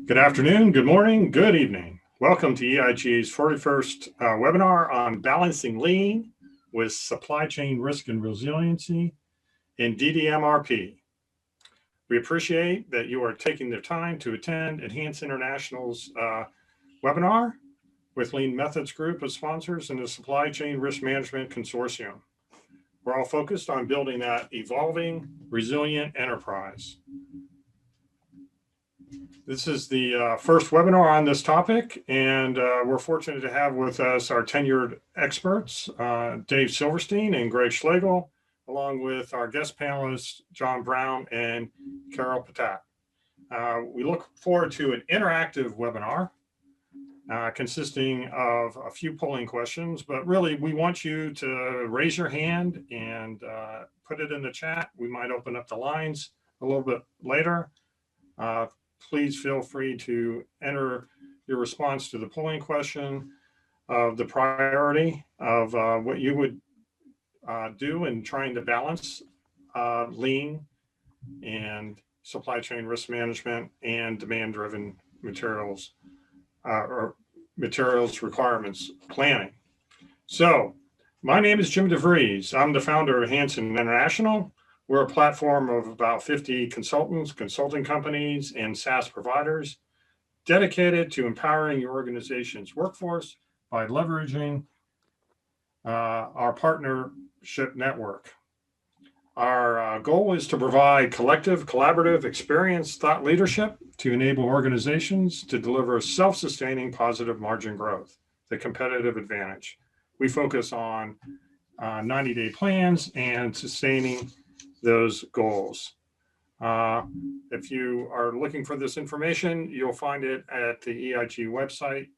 Good afternoon, good morning, good evening. Welcome to EIG's 41st webinar on balancing lean with supply chain risk and resiliency in DDMRP. We appreciate that you are taking the time to attend Enhance International's webinar with Lean Methods Group of sponsors and the Supply Chain Risk Management Consortium. We're all focused on building that evolving, resilient enterprise. This is the first webinar on this topic, and we're fortunate to have with us our tenured experts, Dave Silverstein and Greg Schlegel, along with our guest panelists, John Brown and Carol Ptak. We look forward to an interactive webinar consisting of a few polling questions, but really we want you to raise your hand and put it in the chat. We might open up the lines a little bit later. Please feel free to enter your response to the polling question of the priority of what you would do in trying to balance lean and supply chain risk management and demand-driven materials or materials requirements planning. So my name is Jim DeVries. I'm the founder of Hansen International. We're a platform of about 50 consultants, consulting companies, and SaaS providers dedicated to empowering your organization's workforce by leveraging our partnership network. Our goal is to provide collective, collaborative, experienced thought leadership to enable organizations to deliver self-sustaining positive margin growth, the competitive advantage. We focus on 90-day plans and sustaining those goals. If you are looking for this information, you'll find it at the EIG website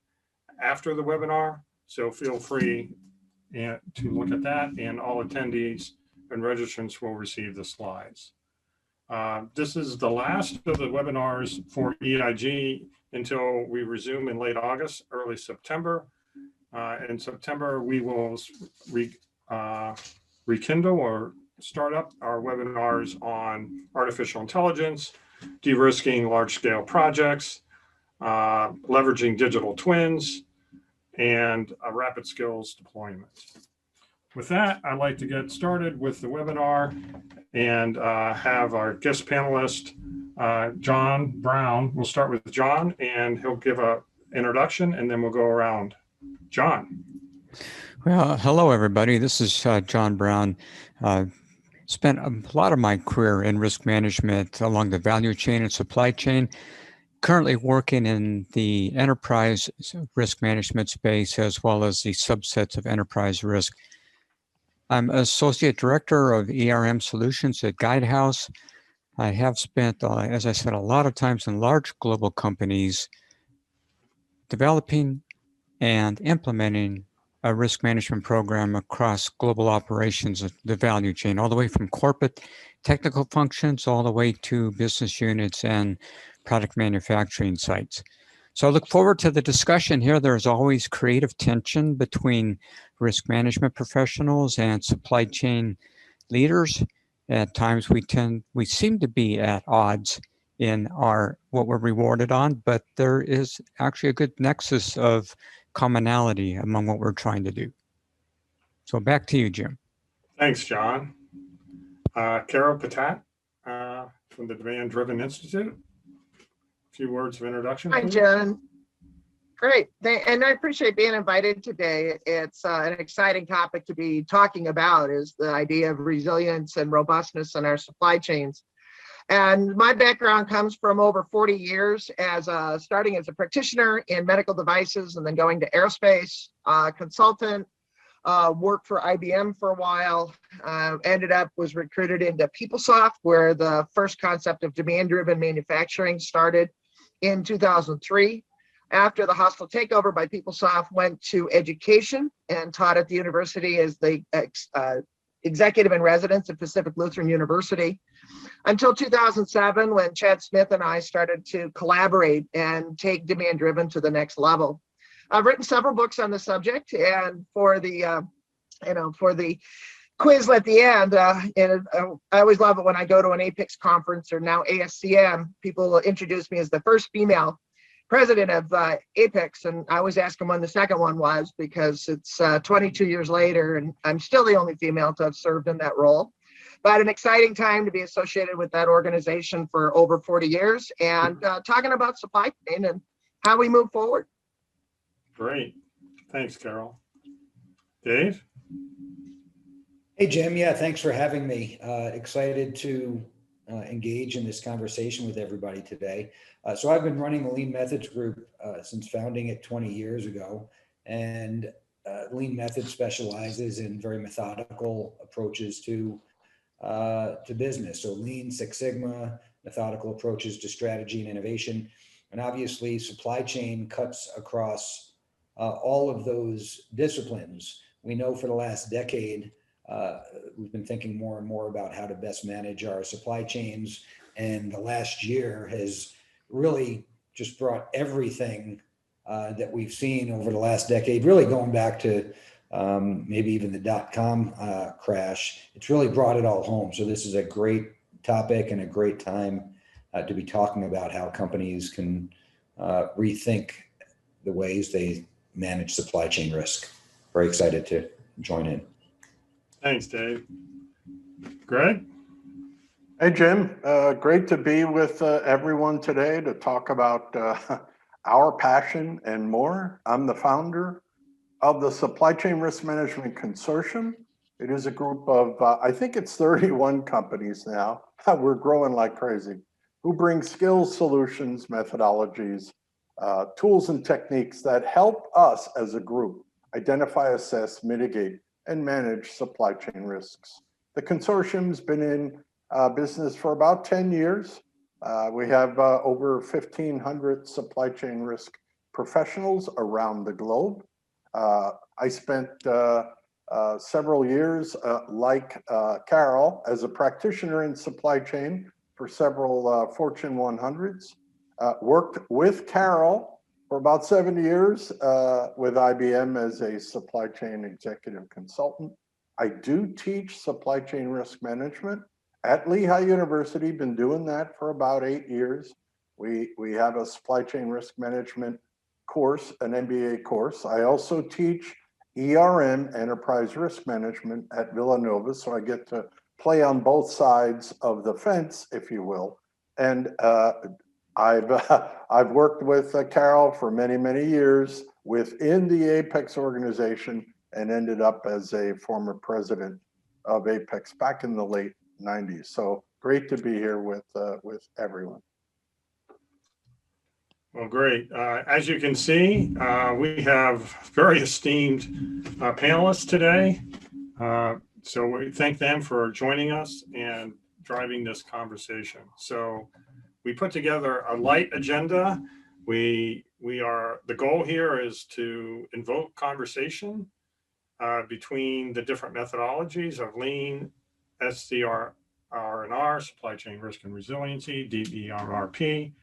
after the webinar. So feel free to look at that, and all attendees and registrants will receive the slides. This is the last of the webinars for EIG until we resume in late August, early September. In September, we will rekindle or start up our webinars on artificial intelligence, de-risking large-scale projects, leveraging digital twins, and a rapid skills deployment. With that, I'd like to get started with the webinar and have our guest panelist, John Brown. We'll start with John, and he'll give an introduction, and then we'll go around. John. Well, hello, everybody. This is John Brown. Spent a lot of my career in risk management along the value chain and supply chain, currently working in the enterprise risk management space as well as the subsets of enterprise risk. I'm Associate Director of ERM Solutions at Guidehouse. I have spent, as I said, a lot of times in large global companies developing and implementing a risk management program across global operations of the value chain, all the way from corporate technical functions all the way to business units and product manufacturing sites. So I look forward to the discussion here. There's always creative tension between risk management professionals and supply chain leaders. At times we seem to be at odds in what we're rewarded on, but there is actually a good nexus of commonality among what we're trying to do. So back to you, Jim. Thanks, John. Carol Ptak from the Demand Driven Institute. A few words of introduction. Hi, John. Great. And I appreciate being invited today. It's an exciting topic to be talking about, is the idea of resilience and robustness in our supply chains. And my background comes from over 40 years starting as a practitioner in medical devices and then going to aerospace, consultant, worked for IBM for a while, was recruited into PeopleSoft, where the first concept of demand-driven manufacturing started in 2003. After the hostile takeover by PeopleSoft, went to education and taught at the university as the executive in residence at Pacific Lutheran University until 2007, when Chad Smith and I started to collaborate and take demand driven to the next level. I've written several books on the subject, and for the quiz at the end, I always love it when I go to an APIX conference or now ASCM, people will introduce me as the first female president of Apex, and I always ask him when the second one was because it's 22 years later, and I'm still the only female to have served in that role. But an exciting time to be associated with that organization for over 40 years and talking about supply chain and how we move forward. Great. Thanks, Carol. Dave? Hey, Jim. Yeah, thanks for having me. Excited to engage in this conversation with everybody today. So I've been running the Lean Methods Group since founding it 20 years ago. And Lean Methods specializes in very methodical approaches to business. So Lean, Six Sigma, methodical approaches to strategy and innovation. And obviously supply chain cuts across all of those disciplines. We know for the last decade, we've been thinking more and more about how to best manage our supply chains. And the last year has really just brought everything that we've seen over the last decade, really going back to maybe even the .com crash. It's really brought it all home. So this is a great topic and a great time to be talking about how companies can rethink the ways they manage supply chain risk. Very excited to join in. Thanks, Dave. Greg? Hey, Jim. Great to be with everyone today to talk about our passion and more. I'm the founder of the Supply Chain Risk Management Consortium. It is a group of, I think it's 31 companies now. We're growing like crazy, who bring skills, solutions, methodologies, tools, and techniques that help us as a group identify, assess, mitigate, and manage supply chain risks. The consortium's been in business for about 10 years. We have over 1,500 supply chain risk professionals around the globe. I spent several years, like Carol, as a practitioner in supply chain for several Fortune 100s. Worked with Carol for about 7 years with IBM as a supply chain executive consultant. I do teach supply chain risk management at Lehigh University, been doing that for about 8 years. We have a supply chain risk management course, an MBA course. I also teach ERM, Enterprise Risk Management, at Villanova, so I get to play on both sides of the fence, if you will. And I've worked with Carol for many, many years within the Apex organization and ended up as a former president of Apex back in the late 90s. So great to be here with everyone. Well, great. As you can see, we have very esteemed panelists today. So we thank them for joining us and driving this conversation. So we put together a light agenda. The goal here is to invoke conversation between the different methodologies of Lean, SCRM, Supply Chain Risk and Resiliency, DDMRP.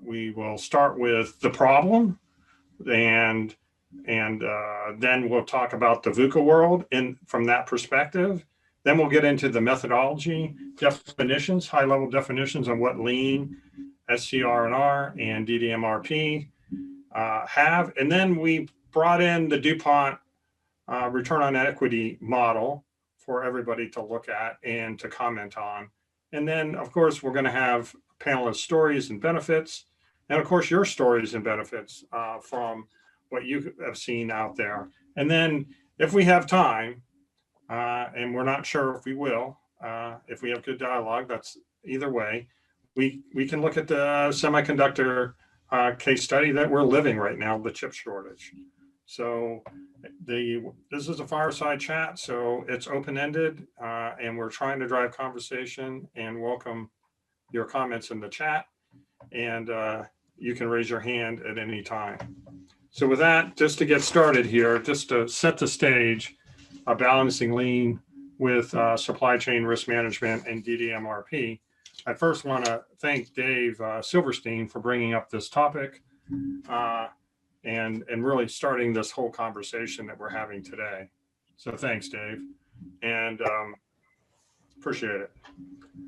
We will start with the problem, and then we'll talk about the VUCA world from that perspective. Then we'll get into the methodology definitions, high-level definitions on what Lean, SCRM, and DDMRP have. And then we brought in the DUPONT return on equity model for everybody to look at and to comment on. And then, of course, we're going to have panelist stories and benefits, and of course, your stories and benefits from what you have seen out there. And then if we have time, and we're not sure if we will, if we have good dialogue, that's either way, we can look at the semiconductor case study that we're living right now, the chip shortage. So this is a fireside chat, so it's open-ended, and we're trying to drive conversation and welcome your comments in the chat, and you can raise your hand at any time. So with that, just to get started here, just to set the stage, balancing Lean with supply chain risk management and DDMRP, I first want to thank Dave Silverstein for bringing up this topic and really starting this whole conversation that we're having today. So thanks, Dave. And Appreciate it.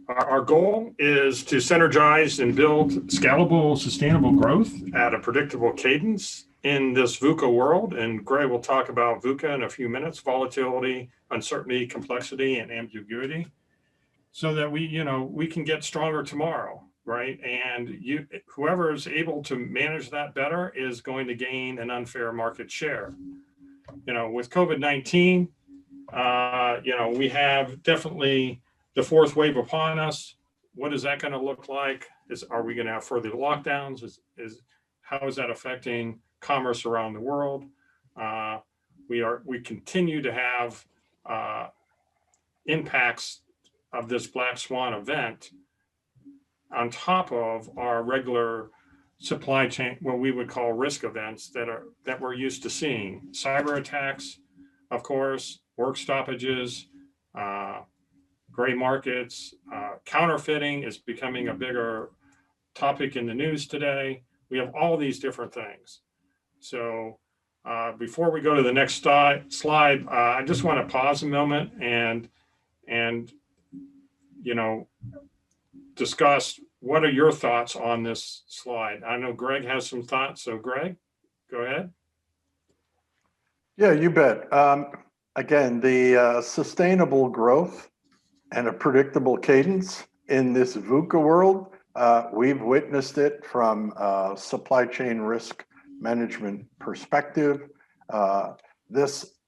Our goal is to synergize and build scalable, sustainable growth at a predictable cadence in this VUCA world. And Gray will talk about VUCA in a few minutes: volatility, uncertainty, complexity, and ambiguity, so that we can get stronger tomorrow, right? And whoever is able to manage that better is going to gain an unfair market share. With COVID-19, we have definitely the fourth wave upon us. What is that going to look like? Are we going to have further lockdowns? How is that affecting commerce around the world? We continue to have impacts of this black swan event on top of our regular supply chain, what we would call risk events that we're used to seeing. Cyber attacks, of course, work stoppages, gray markets, counterfeiting is becoming a bigger topic in the news today. We have all these different things. So before we go to the next slide, I just want to pause a moment and discuss what are your thoughts on this slide. I know Greg has some thoughts, so Greg, go ahead. Yeah, you bet. Again, the sustainable growth and a predictable cadence in this VUCA world, we've witnessed it from a supply chain risk management perspective.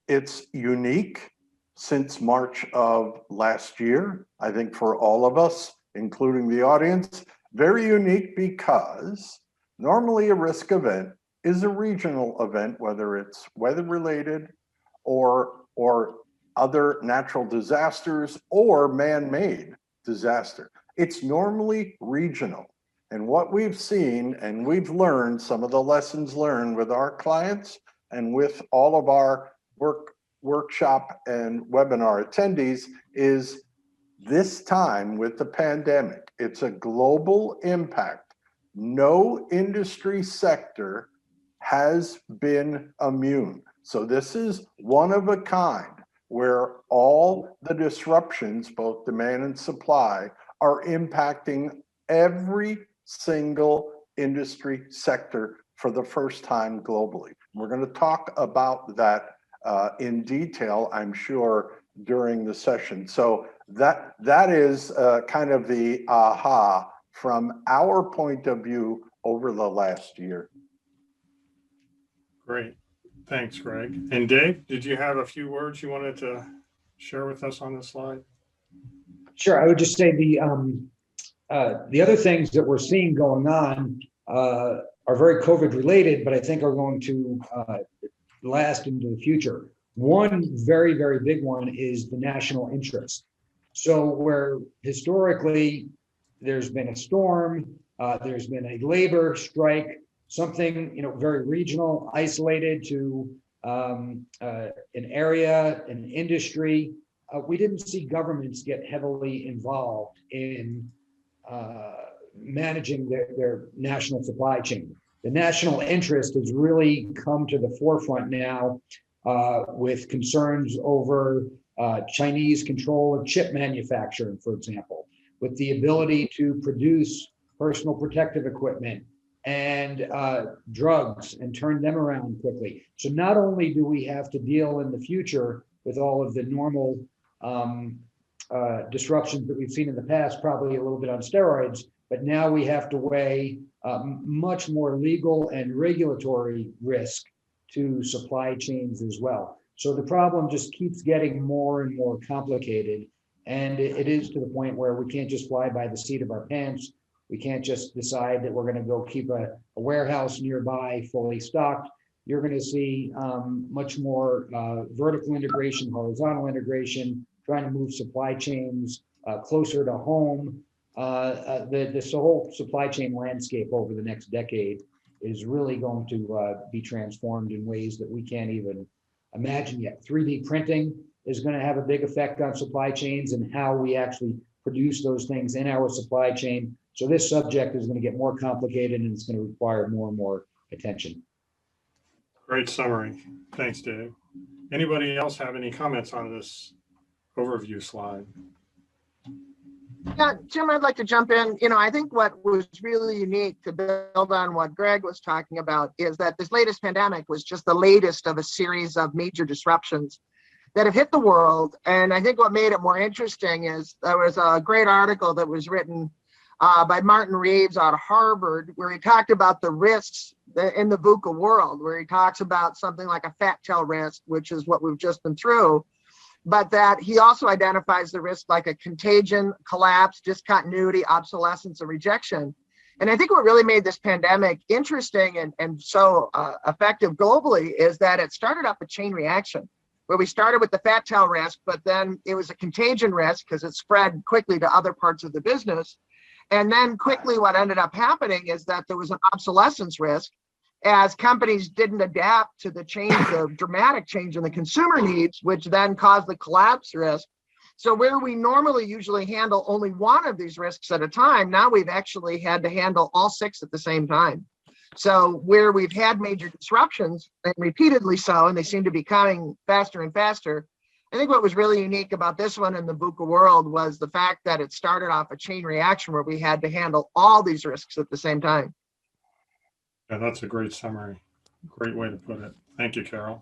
It's unique since March of last year, I think for all of us, including the audience. Very unique because normally a risk event is a regional event, whether it's weather related or other natural disasters or man-made disaster. It's normally regional. And what we've seen and we've learned, some of the lessons learned with our clients and with all of our workshop and webinar attendees, is this time with the pandemic, it's a global impact. No industry sector has been immune. So this is one of a kind where all the disruptions, both demand and supply, are impacting every single industry sector for the first time globally. We're going to talk about that in detail, I'm sure, during the session. So that is kind of the aha from our point of view over the last year. Great. Thanks, Greg. And Dave, did you have a few words you wanted to share with us on this slide? Sure. I would just say the other things that we're seeing going on are very COVID related, but I think are going to last into the future. One very, very big one is the national interest. So where historically there's been a storm, there's been a labor strike, something very regional, isolated to an area, an industry. We didn't see governments get heavily involved in managing their national supply chain. The national interest has really come to the forefront now with concerns over Chinese control of chip manufacturing, for example, with the ability to produce personal protective equipment and drugs and turn them around quickly. So not only do we have to deal in the future with all of the normal disruptions that we've seen in the past, probably a little bit on steroids, but now we have to weigh much more legal and regulatory risk to supply chains as well. So the problem just keeps getting more and more complicated. And it is to the point where we can't just fly by the seat of our pants. We can't just decide that we're going to go keep a warehouse nearby fully stocked. You're going to see much more vertical integration, horizontal integration, trying to move supply chains closer to home. This whole supply chain landscape over the next decade is really going to be transformed in ways that we can't even imagine yet. 3D printing is going to have a big effect on supply chains and how we actually produce those things in our supply chain. So this subject is going to get more complicated and it's going to require more and more attention. Great summary. Thanks, Dave. Anybody else have any comments on this overview slide? Yeah, Jim, I'd like to jump in. I think what was really unique, to build on what Greg was talking about, is that this latest pandemic was just the latest of a series of major disruptions that have hit the world. And I think what made it more interesting is there was a great article that was written by Martin Reeves out of Harvard, where he talked about the risks in the VUCA world, where he talks about something like a fat tail risk, which is what we've just been through, but that he also identifies the risk like a contagion, collapse, discontinuity, obsolescence, and rejection. And I think what really made this pandemic interesting and so effective globally is that it started up a chain reaction, where we started with the fat tail risk, but then it was a contagion risk because it spread quickly to other parts of the business. And then quickly what ended up happening is that there was an obsolescence risk as companies didn't adapt to the change, the dramatic change in the consumer needs, which then caused the collapse risk. So where we normally usually handle only one of these risks at a time, now we've actually had to handle all six at the same time. So where we've had major disruptions, and repeatedly so, and they seem to be coming faster and faster, I think what was really unique about this one in the VUCA world was the fact that it started off a chain reaction where we had to handle all these risks at the same time. Yeah, that's a great summary. Great way to put it. Thank you, Carol.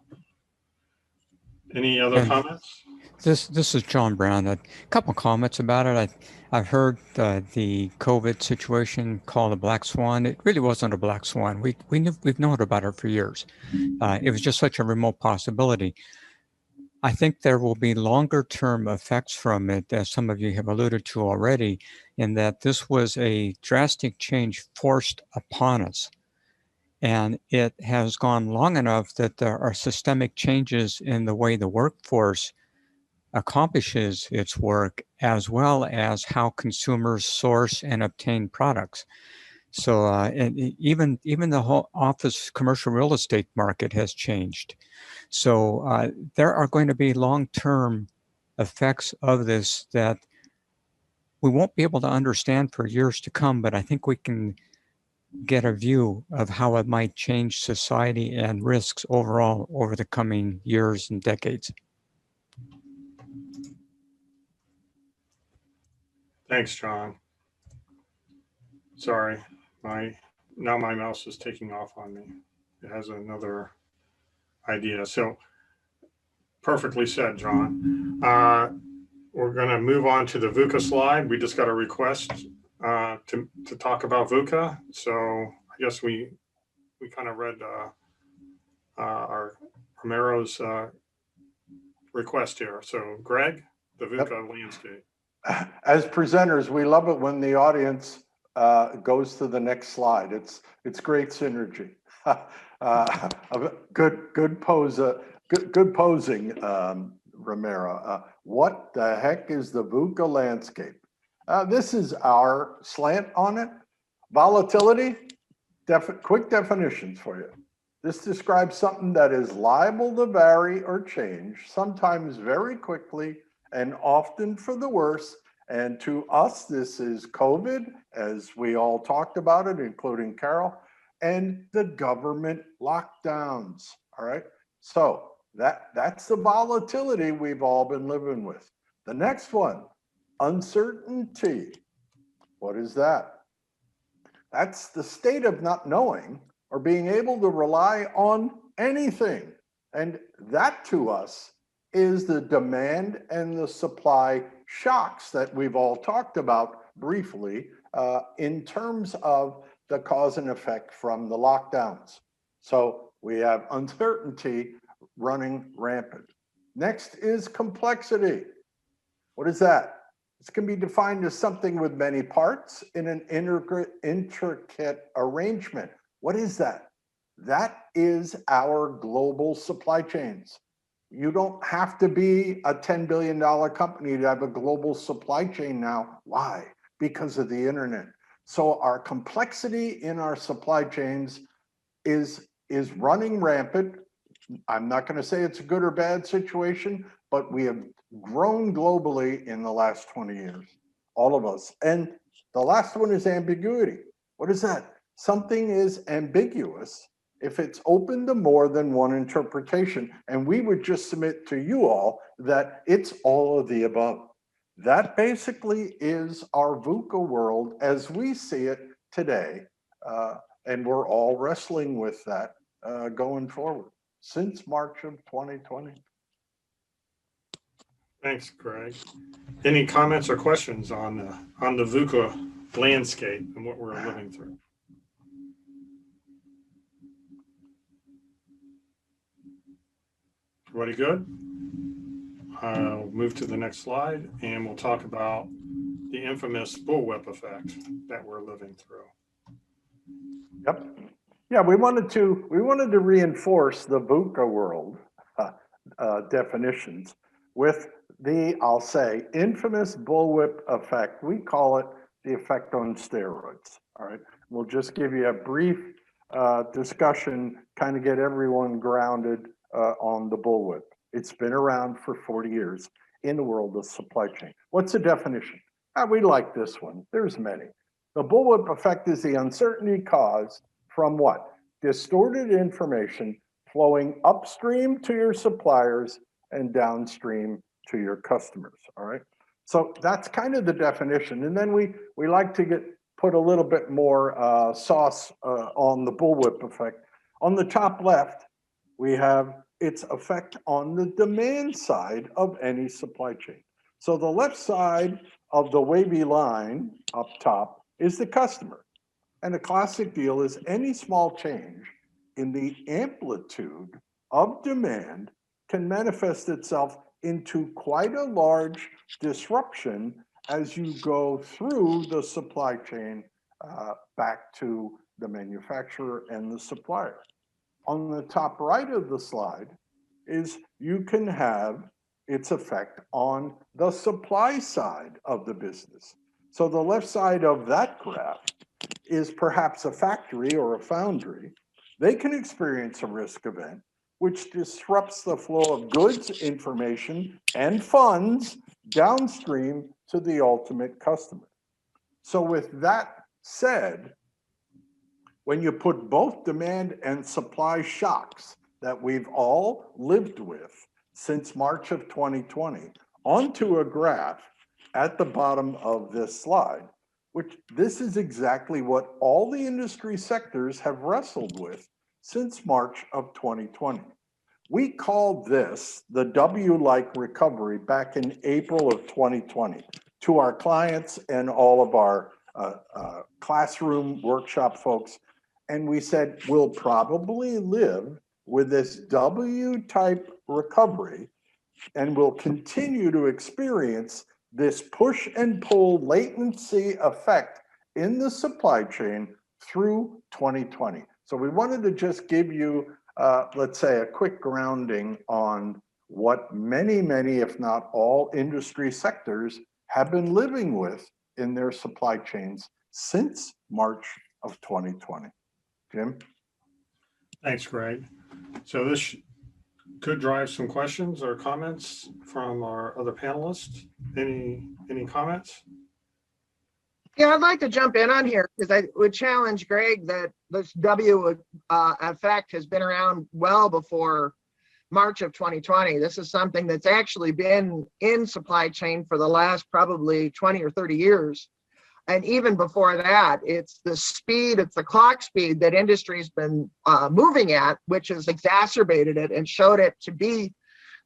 Any other And comments? This is John Brown. A couple comments about it. I've heard the COVID situation called a black swan. It really wasn't a black swan. We've known about it for years. It was just such a remote possibility. I think there will be longer term effects from it, as some of you have alluded to already, in that this was a drastic change forced upon us. And it has gone long enough that there are systemic changes in the way the workforce accomplishes its work, as well as how consumers source and obtain products. So and even the whole office commercial real estate market has changed. So there are going to be long-term effects of this that we won't be able to understand for years to come, but I think we can get a view of how it might change society and risks overall over the coming years and decades. Thanks, John. Sorry, now my mouse is taking off on me. It has another idea. So perfectly said, John. We're going to move on to the VUCA slide. We just got a request to talk about VUCA. So I guess we kind of read our Romero's request here. So Greg, the VUCA landscape. As presenters, we love it when the audience goes to the next slide. It's great synergy. Good posing, Romero. What the heck is the VUCA landscape? This is our slant on it. Volatility, quick definitions for you. This describes something that is liable to vary or change, sometimes very quickly and often for the worse. And to us, this is COVID, as we all talked about it, including Carol, and the government lockdowns, all right? So that's the volatility we've all been living with. The next one, uncertainty. What is that? That's the state of not knowing or being able to rely on anything. And that to us is the demand and the supply shocks that we've all talked about briefly in terms of the cause and effect from the lockdowns. So we have uncertainty running rampant. Next is complexity. What is that? This can be defined as something with many parts in an intricate arrangement. What is that? That is our global supply chains. You don't have to be a $10 billion company to have a global supply chain now. Why? Because of the internet. So our complexity in our supply chains is running rampant. I'm not going to say it's a good or bad situation, but we have grown globally in the last 20 years, all of us. And the last one is ambiguity. What is that? Something is ambiguous if it's open to more than one interpretation. And we would just submit to you all that it's all of the above. That basically is our VUCA world as we see it today. And we're all wrestling with that going forward since March of 2020. Thanks, Greg. Any comments or questions on the VUCA landscape and what we're living through? Everybody good? I'll move to the next slide and we'll talk about the infamous bullwhip effect that we're living through. Yep. Yeah, we wanted to reinforce the VUCA world definitions with the, I'll say, infamous bullwhip effect. We call it the effect on steroids. All right. We'll just give you a brief discussion, kind of get everyone grounded on the bullwhip. It's been around for 40 years in the world of supply chain. What's the definition? We like this one. There's many. The bullwhip effect is the uncertainty caused from what? Distorted information flowing upstream to your suppliers and downstream to your customers. All right. So that's kind of the definition. And then we like to put a little bit more sauce on the bullwhip effect. On the top left, we have its effect on the demand side of any supply chain. So the left side of the wavy line up top is the customer. And the classic deal is any small change in the amplitude of demand can manifest itself into quite a large disruption as you go through the supply chain back to the manufacturer and the supplier. On the top right of the slide is you can have its effect on the supply side of the business. So the left side of that graph is perhaps a factory or a foundry. They can experience a risk event which disrupts the flow of goods, information, and funds downstream to the ultimate customer. So with that said, when you put both demand and supply shocks that we've all lived with since March of 2020 onto a graph at the bottom of this slide, which this is exactly what all the industry sectors have wrestled with since March of 2020. We called this the W-like recovery back in April of 2020 to our clients and all of our classroom workshop folks. And we said, we'll probably live with this W-type recovery and we'll continue to experience this push and pull latency effect in the supply chain through 2020. So we wanted to just give you, let's say, a quick grounding on what many, if not all industry sectors have been living with in their supply chains since March of 2020. Jim? Thanks, Greg. So this could drive some questions or comments from our other panelists. Any comments? Yeah, I'd like to jump in on here because I would challenge Greg that this W effect has been around well before March of 2020. This is something that's actually been in supply chain for the last probably 20 or 30 years. And even before that, it's the speed, it's the clock speed that industry's been moving at, which has exacerbated it and showed it to be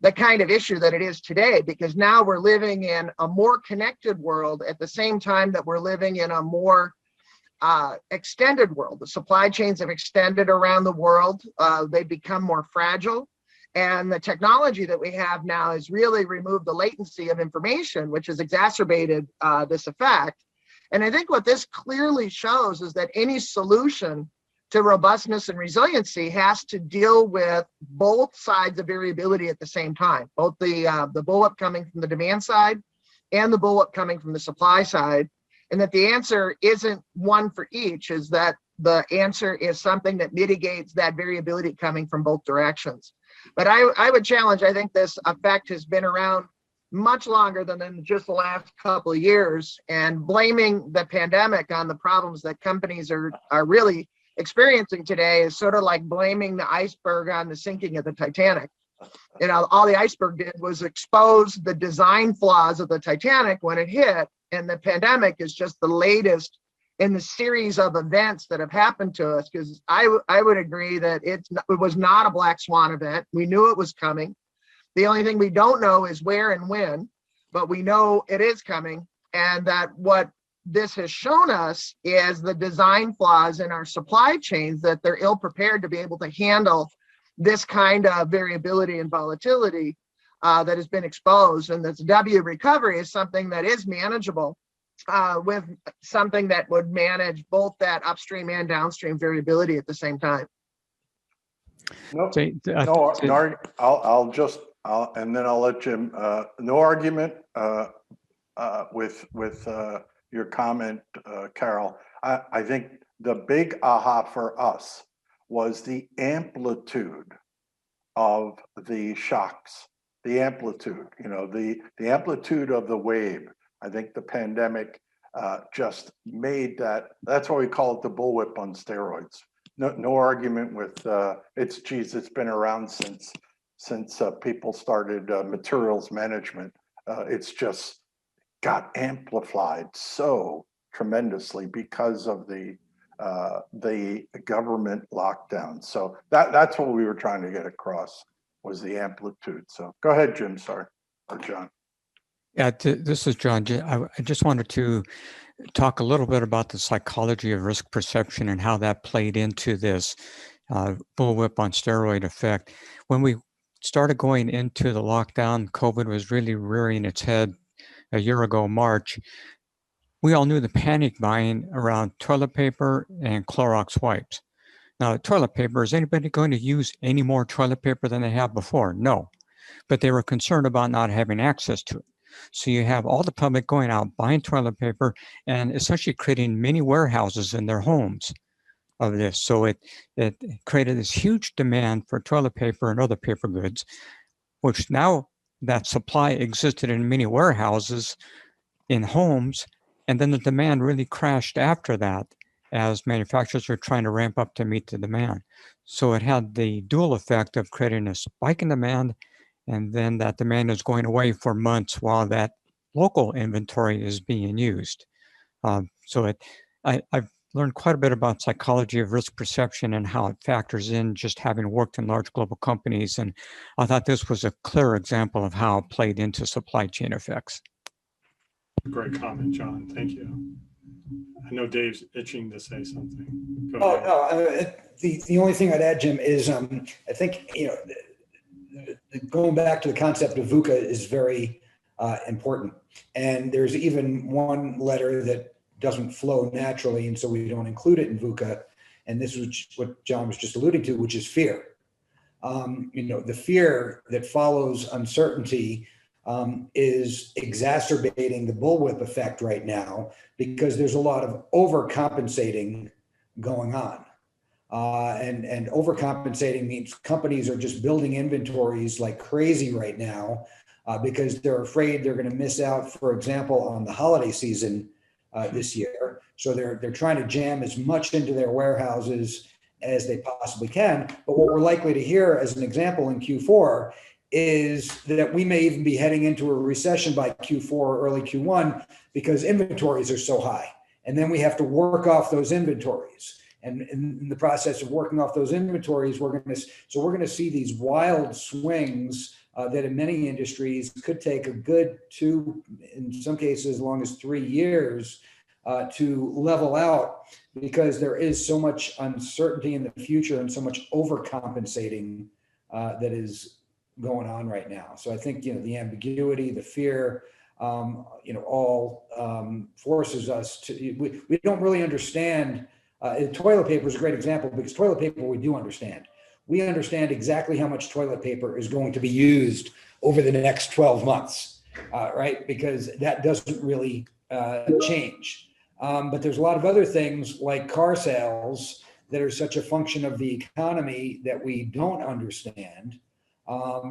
the kind of issue that it is today, because now we're living in a more connected world at the same time that we're living in a more extended world. The supply chains have extended around the world. They've become more fragile. And the technology that we have now has really removed the latency of information, which has exacerbated this effect. And I think what this clearly shows is that any solution to robustness and resiliency has to deal with both sides of variability at the same time, both the bullwhip coming from the demand side and the bullwhip coming from the supply side. And that the answer isn't one for each, is that the answer is something that mitigates that variability coming from both directions. But I would challenge, I think this effect has been around much longer than just the last couple of years, and blaming the pandemic on the problems that companies are really experiencing today is sort of like blaming the iceberg on the sinking of the Titanic. You know, all the iceberg did was expose the design flaws of the Titanic when it hit, and the pandemic is just the latest in the series of events that have happened to us. Because I would agree that it was not a black swan event. We knew it was coming. The only thing we don't know is where and when, but we know it is coming, and that what this has shown us is the design flaws in our supply chains, that they're ill prepared to be able to handle this kind of variability and volatility that has been exposed. And this W recovery is something that is manageable with something that would manage both that upstream and downstream variability at the same time. No, Say, no, and then I'll let Jim, no argument with your comment, Carol. I think the big aha for us was the amplitude of the shocks, the amplitude, the amplitude of the wave. I think the pandemic just made that's why we call it the bullwhip on steroids. No argument with it's been around since people started materials management. It's just got amplified so tremendously because of the government lockdown. So that's what we were trying to get across, was the amplitude. So go ahead, Jim, sorry, or John. Yeah, this is John. I just wanted to talk a little bit about the psychology of risk perception and how that played into this bullwhip on steroid effect. When we started going into the lockdown, COVID was really rearing its head a year ago, March. We all knew the panic buying around toilet paper and Clorox wipes. Now, toilet paper, is anybody going to use any more toilet paper than they have before? No, but they were concerned about not having access to it. So you have all the public going out buying toilet paper and essentially creating mini warehouses in their homes of this. So it created this huge demand for toilet paper and other paper goods, which now that supply existed in many warehouses in homes. And then the demand really crashed after that as manufacturers were trying to ramp up to meet the demand. So it had the dual effect of creating a spike in demand, and then that demand is going away for months while that local inventory is being used. I've learned quite a bit about psychology of risk perception and how it factors in, just having worked in large global companies. And I thought this was a clear example of how it played into supply chain effects. Great comment, John. Thank you. I know Dave's itching to say something. Go ahead. No, the only thing I'd add, Jim, is I think, going back to the concept of VUCA is very important. And there's even one letter that doesn't flow naturally, and so we don't include it in VUCA. And this is what John was just alluding to, which is fear. The fear that follows uncertainty is exacerbating the bullwhip effect right now, because there's a lot of overcompensating going on. And overcompensating means companies are just building inventories like crazy right now because they're afraid they're going to miss out, for example, on the holiday season this year. So they're trying to jam as much into their warehouses as they possibly can. But what we're likely to hear, as an example, in Q4 is that we may even be heading into a recession by Q4 or early Q1 because inventories are so high. And then we have to work off those inventories. And in the process of working off those inventories, we're going to see these wild swings that in many industries could take a good 2, in some cases as long as 3 years to level out, because there is so much uncertainty in the future and so much overcompensating that is going on right now. So I think, the ambiguity, the fear, all forces us to, we don't really understand. Toilet paper is a great example, because toilet paper we do understand. We understand exactly how much toilet paper is going to be used over the next 12 months, right? Because that doesn't really change. But there's a lot of other things like car sales that are such a function of the economy that we don't understand,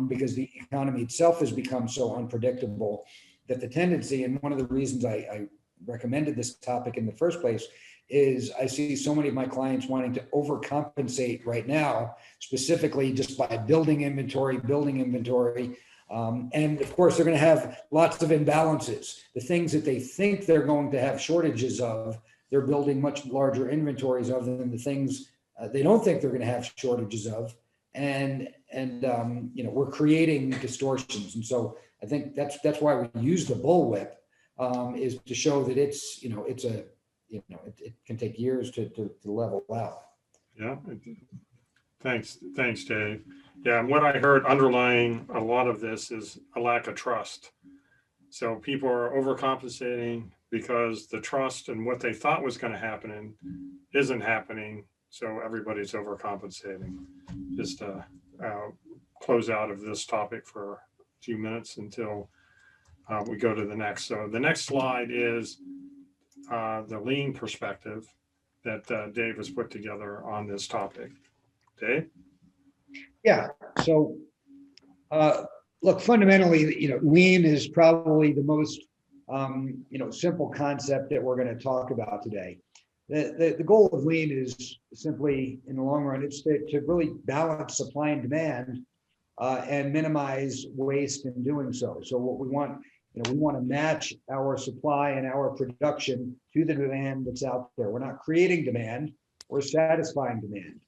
because the economy itself has become so unpredictable that the tendency, and one of the reasons I recommended this topic in the first place, is I see so many of my clients wanting to overcompensate right now, specifically just by building inventory. And of course, they're going to have lots of imbalances. The things that they think they're going to have shortages of, they're building much larger inventories of than the things they don't think they're going to have shortages of. And we're creating distortions. And so I think that's why we use the bullwhip, is to show that it can take years to level out. Yeah. Thanks, Dave. Yeah, and what I heard underlying a lot of this is a lack of trust. So people are overcompensating because the trust and what they thought was going to happen isn't happening. So everybody's overcompensating. Just close out of this topic for a few minutes until we go to the next. So the next slide is the lean perspective that Dave has put together on this topic. Dave? Yeah. So, look, fundamentally, lean is probably the most, simple concept that we're going to talk about today. The goal of lean is simply, in the long run, it's to really balance supply and demand and minimize waste in doing so. So what we want, we want to match our supply and our production to the demand that's out there. We're not creating demand, we're satisfying demand.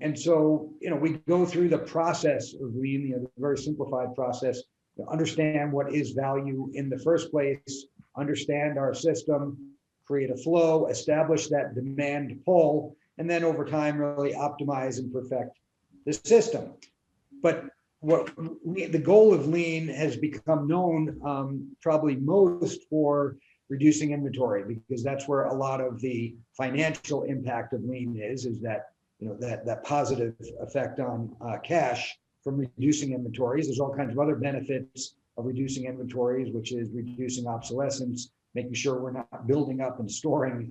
And so, we go through the process of lean, the very simplified process, to understand what is value in the first place, understand our system, create a flow, establish that demand pull, and then over time really optimize and perfect the system. But the goal of lean has become known probably most for reducing inventory, because that's where a lot of the financial impact of lean is that that positive effect on cash from reducing inventories. There's all kinds of other benefits of reducing inventories, which is reducing obsolescence, making sure we're not building up and storing,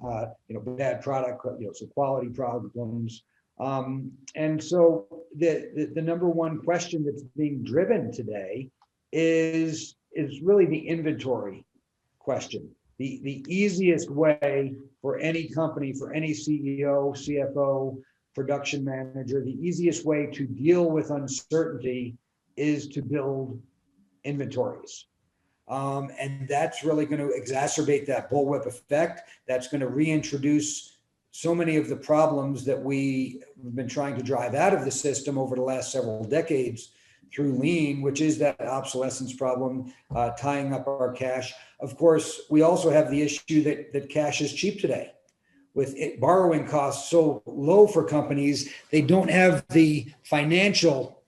bad product, so quality problems. And so the number one question that's being driven today is really the inventory question. The easiest way for any company, for any CEO, CFO, production manager, the easiest way to deal with uncertainty is to build inventories. And that's really going to exacerbate that bullwhip effect. That's going to reintroduce so many of the problems that we've been trying to drive out of the system over the last several decades through lean, which is that obsolescence problem, tying up our cash. Of course, we also have the issue that cash is cheap today. With borrowing costs so low for companies, they don't have the financial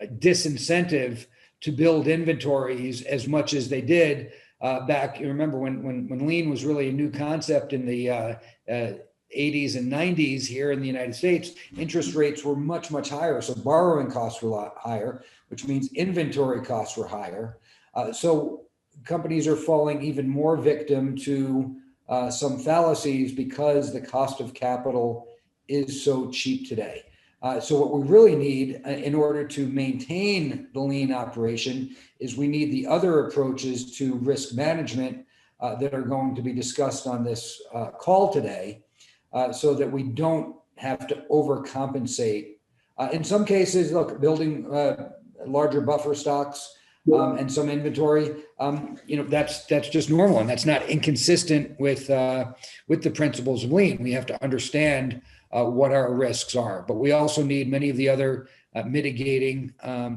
disincentive to build inventories as much as they did back. You remember when lean was really a new concept in the 80s and 90s here in the United States, interest rates were much, much higher. So borrowing costs were a lot higher, which means inventory costs were higher. So companies are falling even more victim to some fallacies because the cost of capital is so cheap today. So what we really need in order to maintain the lean operation is we need the other approaches to risk management that are going to be discussed on this call today, so that we don't have to overcompensate. In some cases, look, building larger buffer stocks and some inventory, that's just normal, and that's not inconsistent with the principles of lean. We have to understand what our risks are, but we also need many of the other mitigating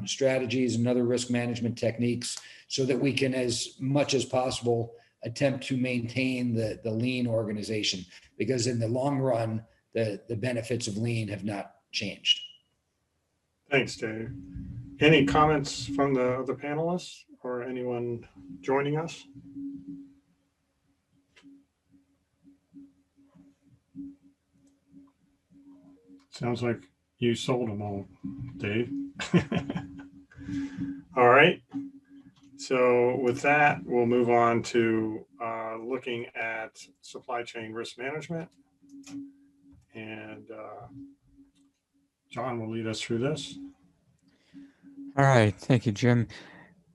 strategies and other risk management techniques so that we can, as much as possible, attempt to maintain the lean organization, because in the long run, the benefits of lean have not changed. Thanks, Dave. Any comments from the panelists or anyone joining us? Sounds like you sold them all, Dave. All right. So with that, we'll move on to looking at supply chain risk management. And John will lead us through this. All right. Thank you, Jim.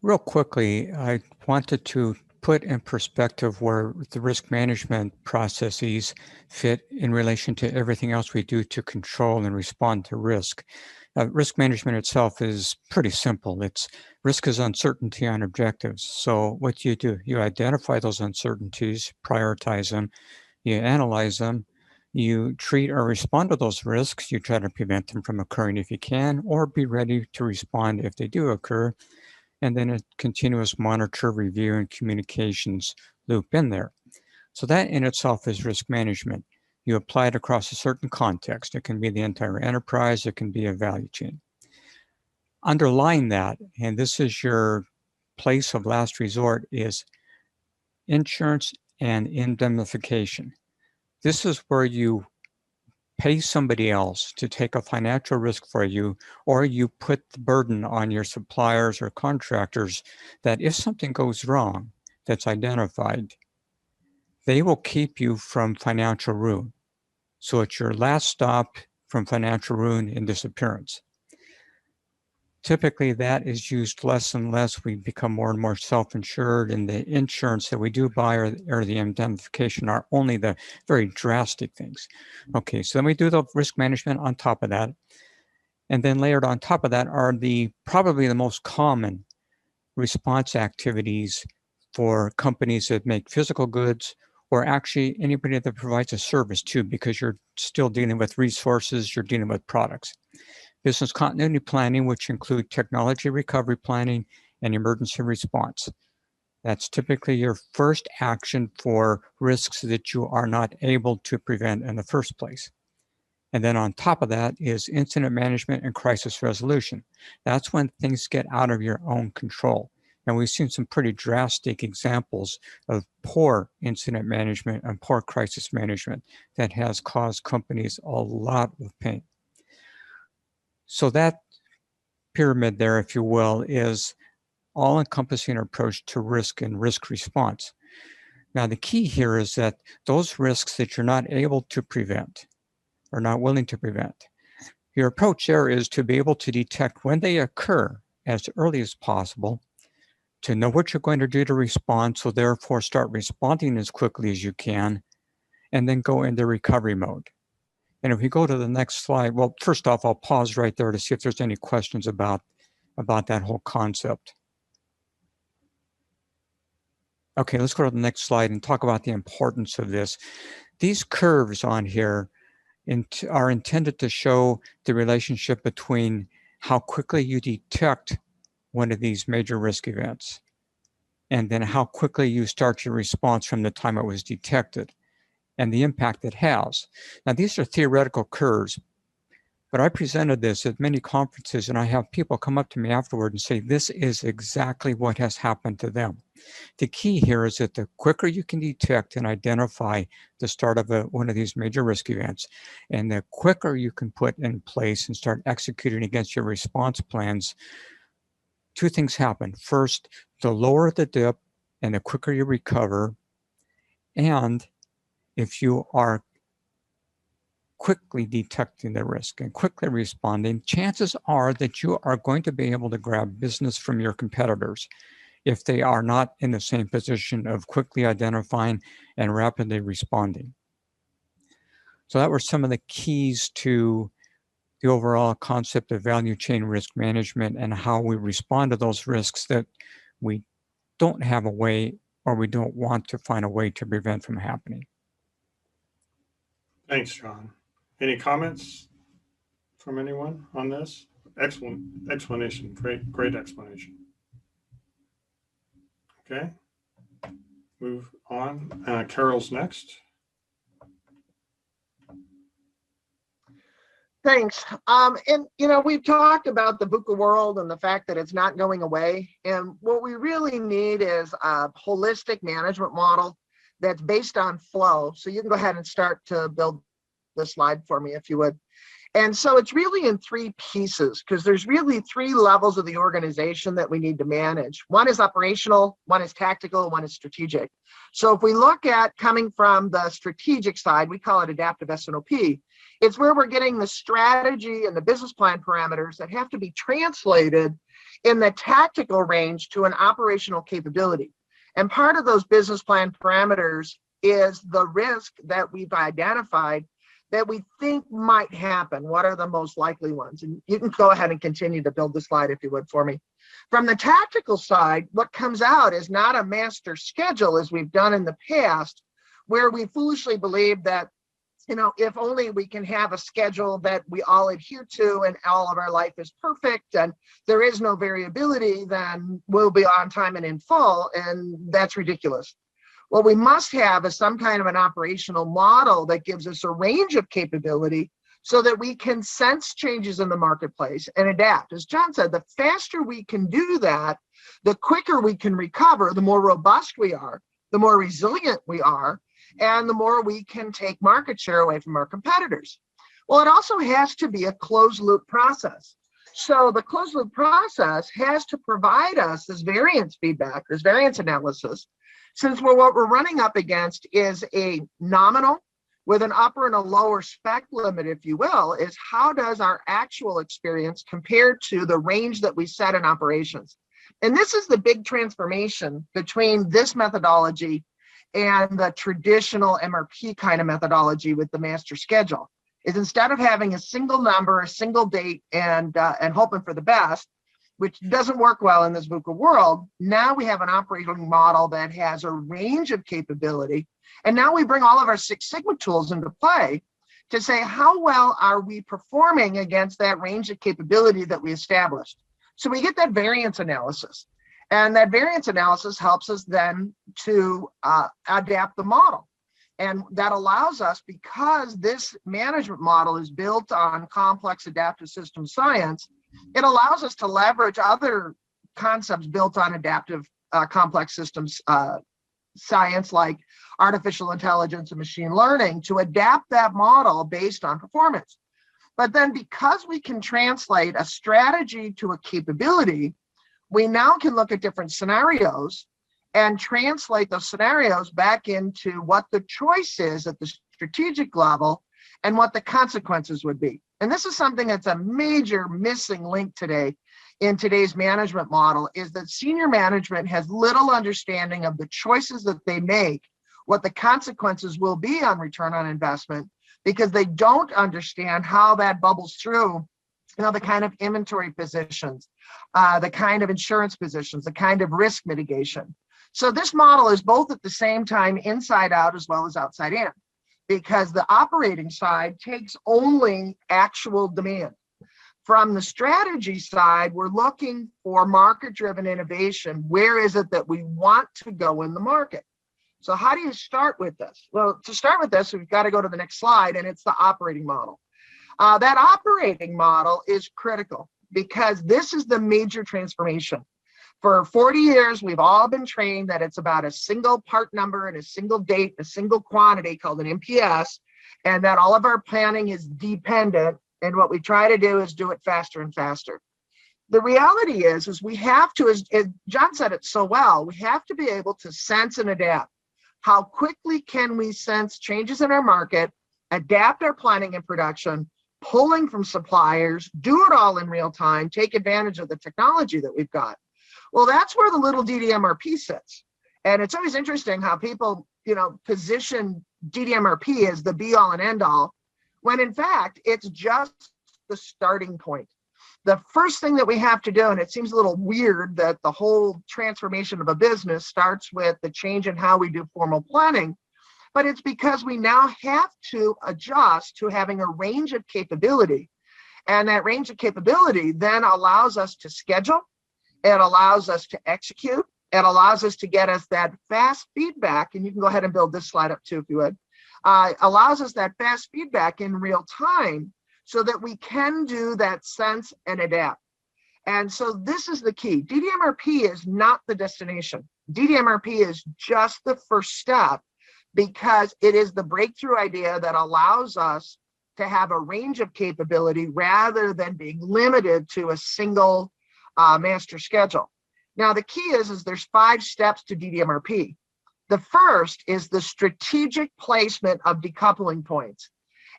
Real quickly, I wanted to put in perspective where the risk management processes fit in relation to everything else we do to control and respond to risk. Risk management itself is pretty simple. Risk is uncertainty on objectives. So what do? You identify those uncertainties, prioritize them, you analyze them, you treat or respond to those risks, you try to prevent them from occurring if you can, or be ready to respond if they do occur. And then a continuous monitor, review, and communications loop in there. So that in itself is risk management. You apply it across a certain context. It can be the entire enterprise, it can be a value chain. Underlying that, and this is your place of last resort, is insurance and indemnification. This is where you pay somebody else to take a financial risk for you, or you put the burden on your suppliers or contractors that if something goes wrong that's identified, they will keep you from financial ruin. So it's your last stop from financial ruin and disappearance. Typically, that is used less and less. We become more and more self-insured, and the insurance that we do buy or the indemnification are only the very drastic things. Okay, so then we do the risk management on top of that. And then layered on top of that are probably the most common response activities for companies that make physical goods, or actually anybody that provides a service too, because you're still dealing with resources, you're dealing with products. Business continuity planning, which include technology recovery planning and emergency response. That's typically your first action for risks that you are not able to prevent in the first place. And then on top of that is incident management and crisis resolution. That's when things get out of your own control. And we've seen some pretty drastic examples of poor incident management and poor crisis management that has caused companies a lot of pain. So that pyramid there, if you will, is all-encompassing approach to risk and risk response. Now, the key here is that those risks that you're not able to prevent or not willing to prevent, your approach there is to be able to detect when they occur as early as possible, to know what you're going to do to respond, so therefore start responding as quickly as you can, and then go into recovery mode. And if we go to the next slide, well, first off, I'll pause right there to see if there's any questions about that whole concept. Okay, let's go to the next slide and talk about the importance of this. These curves on here are intended to show the relationship between how quickly you detect one of these major risk events, and then how quickly you start your response from the time it was detected, and the impact it has. Now, these are theoretical curves, but I presented this at many conferences, and I have people come up to me afterward and say, this is exactly what has happened to them. The key here is that the quicker you can detect and identify the start of one of these major risk events, and the quicker you can put in place and start executing against your response plans, two things happen. First, the lower the dip and the quicker you recover, and if you are quickly detecting the risk and quickly responding, chances are that you are going to be able to grab business from your competitors if they are not in the same position of quickly identifying and rapidly responding. So that were some of the keys to the overall concept of value chain risk management and how we respond to those risks that we don't have a way, or we don't want to find a way to prevent from happening. Thanks, John. Any comments from anyone on this? Excellent explanation. Great explanation. Okay, move on. Carol's next. Thanks. And we've talked about the VUCA world and the fact that it's not going away. And what we really need is a holistic management model that's based on flow. So you can go ahead and start to build the slide for me, if you would. And so it's really in three pieces, because there's really three levels of the organization that we need to manage. One is operational, one is tactical, one is strategic. So if we look at coming from the strategic side, we call it adaptive S&OP. It's where we're getting the strategy and the business plan parameters that have to be translated in the tactical range to an operational capability. And part of those business plan parameters is the risk that we've identified that we think might happen. What are the most likely ones? And you can go ahead and continue to build the slide if you would for me. From the tactical side, what comes out is not a master schedule as we've done in the past, where we foolishly believe that, if only we can have a schedule that we all adhere to and all of our life is perfect and there is no variability, then we'll be on time and in full, and that's ridiculous. What we must have is some kind of an operational model that gives us a range of capability so that we can sense changes in the marketplace and adapt. As John said, the faster we can do that, the quicker we can recover, the more robust we are, the more resilient we are, and the more we can take market share away from our competitors. Well, it also has to be a closed loop process. So the closed loop process has to provide us this variance feedback, this variance analysis, since what we're running up against is a nominal with an upper and a lower spec limit, if you will, is how does our actual experience compare to the range that we set in operations? And this is the big transformation between this methodology and the traditional MRP kind of methodology with the master schedule, is instead of having a single number, a single date, and hoping for the best, which doesn't work well in this VUCA world, now we have an operating model that has a range of capability. And now we bring all of our Six Sigma tools into play to say, how well are we performing against that range of capability that we established? So we get that variance analysis. And that variance analysis helps us then to adapt the model. And that allows us, because this management model is built on complex adaptive system science, it allows us to leverage other concepts built on adaptive complex systems science, like artificial intelligence and machine learning, to adapt that model based on performance. But then, because we can translate a strategy to a capability, we now can look at different scenarios and translate those scenarios back into what the choice is at the strategic level and what the consequences would be. And this is something that's a major missing link today in today's management model, is that senior management has little understanding of the choices that they make, what the consequences will be on return on investment, because they don't understand how that bubbles through, the kind of inventory positions, the kind of insurance positions, the kind of risk mitigation. So this model is both at the same time inside out as well as outside in, because the operating side takes only actual demand. From the strategy side, we're looking for market-driven innovation. Where is it that we want to go in the market? So how do you start with this? Well, to start with this, we've got to go to the next slide, and it's the operating model. That operating model is critical because this is the major transformation. For 40 years, we've all been trained that it's about a single part number and a single date, a single quantity called an MPS, and that all of our planning is dependent. And what we try to do is do it faster and faster. The reality is we have to, as John said it so well, we have to be able to sense and adapt. How quickly can we sense changes in our market, adapt our planning and production, pulling from suppliers, do it all in real time, take advantage of the technology that we've got? Well, that's where the little DDMRP sits. And it's always interesting how people, position DDMRP as the be all and end all, when in fact, it's just the starting point. The first thing that we have to do, and it seems a little weird that the whole transformation of a business starts with the change in how we do formal planning, but it's because we now have to adjust to having a range of capability. And that range of capability then allows us to schedule, it allows us to execute, it allows us to get us that fast feedback, and you can go ahead and build this slide up too if you would. Allows us that fast feedback in real time so that we can do that sense and adapt. And so this is the key. DDMRP is not the destination. DDMRP is just the first step, because it is the breakthrough idea that allows us to have a range of capability rather than being limited to a single master schedule. Now, the key is there's 5 steps to DDMRP. The first is the strategic placement of decoupling points.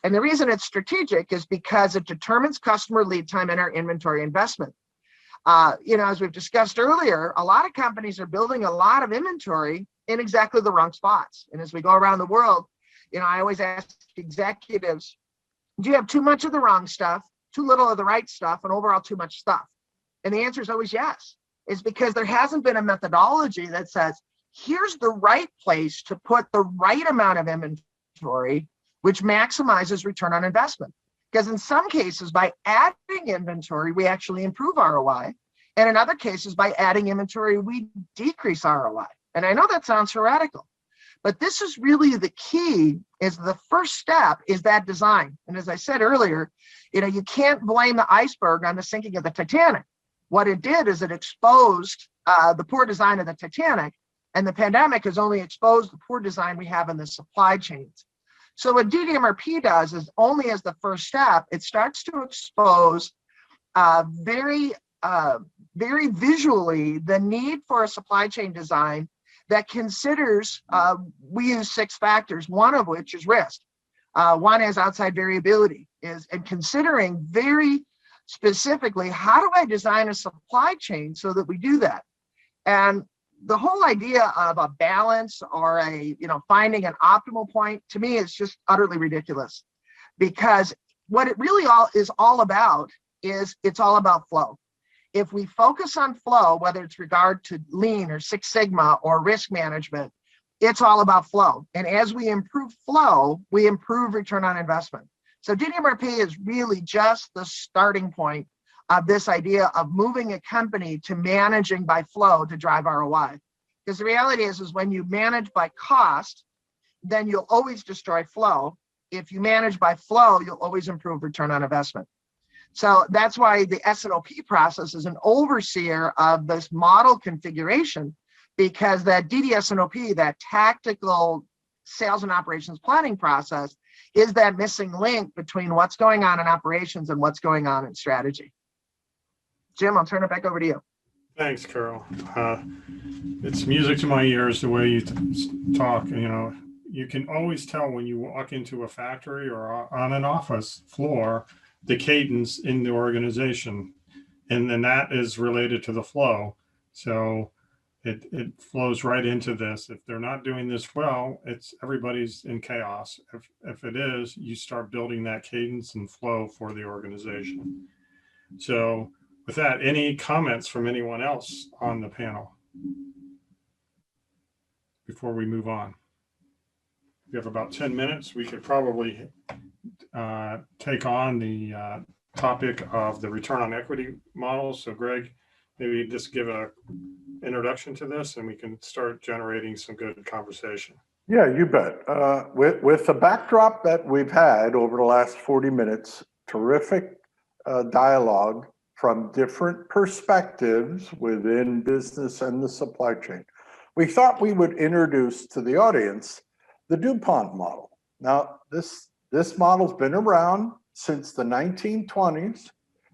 And the reason it's strategic is because it determines customer lead time and our inventory investment. As we've discussed earlier, a lot of companies are building a lot of inventory in exactly the wrong spots. And as we go around the world, I always ask executives, do you have too much of the wrong stuff, too little of the right stuff, and overall too much stuff? And the answer is always yes. It's because there hasn't been a methodology that says, here's the right place to put the right amount of inventory, which maximizes return on investment. Because in some cases, by adding inventory, we actually improve ROI. And in other cases, by adding inventory, we decrease ROI. And I know that sounds heretical, but this is really the key. Is the first step is that design. And as I said earlier, you can't blame the iceberg on the sinking of the Titanic. What it did is it exposed the poor design of the Titanic, and the pandemic has only exposed the poor design we have in the supply chains. So what DDMRP does is only as the first step, it starts to expose very visually the need for a supply chain design that considers, we use 6 factors, one of which is risk. One is outside variability, and considering very specifically, how do I design a supply chain so that we do that? And the whole idea of a balance or finding an optimal point, to me, is just utterly ridiculous, because what it really is all about is it's all about flow. If we focus on flow, whether it's regard to Lean or Six Sigma or risk management, it's all about flow. And as we improve flow, we improve return on investment. So DDMRP is really just the starting point of this idea of moving a company to managing by flow to drive ROI. Because the reality is when you manage by cost, then you'll always destroy flow. If you manage by flow, you'll always improve return on investment. So that's why the S&OP process is an overseer of this model configuration, because that DDS&OP, that tactical sales and operations planning process, is that missing link between what's going on in operations and what's going on in strategy. Jim, I'll turn it back over to you. Thanks, Carol. It's music to my ears the way you talk. You can always tell when you walk into a factory or on an office floor, the cadence in the organization, and then that is related to the flow. So it flows right into this. If they're not doing this well, everybody's in chaos. If it is, you start building that cadence and flow for the organization. So with that, any comments from anyone else on the panel before we move on? We have about 10 minutes. We could probably take on the topic of the return on equity model. So Greg, maybe just give an introduction to this and we can start generating some good conversation. Yeah, you bet. With the backdrop that we've had over the last 40 minutes, terrific dialogue from different perspectives within business and the supply chain, we thought we would introduce to the audience the DUPONT model. Now, this model's been around since the 1920s.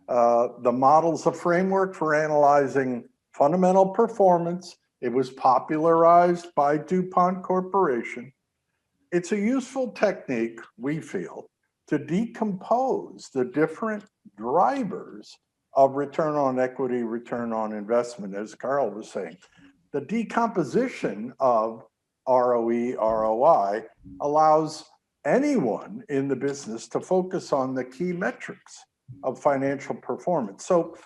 The model's a framework for analyzing fundamental performance. It was popularized by DuPont Corporation. It's a useful technique, we feel, to decompose the different drivers of return on equity, return on investment, as Carl was saying. The decomposition of ROE, ROI allows anyone in the business to focus on the key metrics of financial performance. So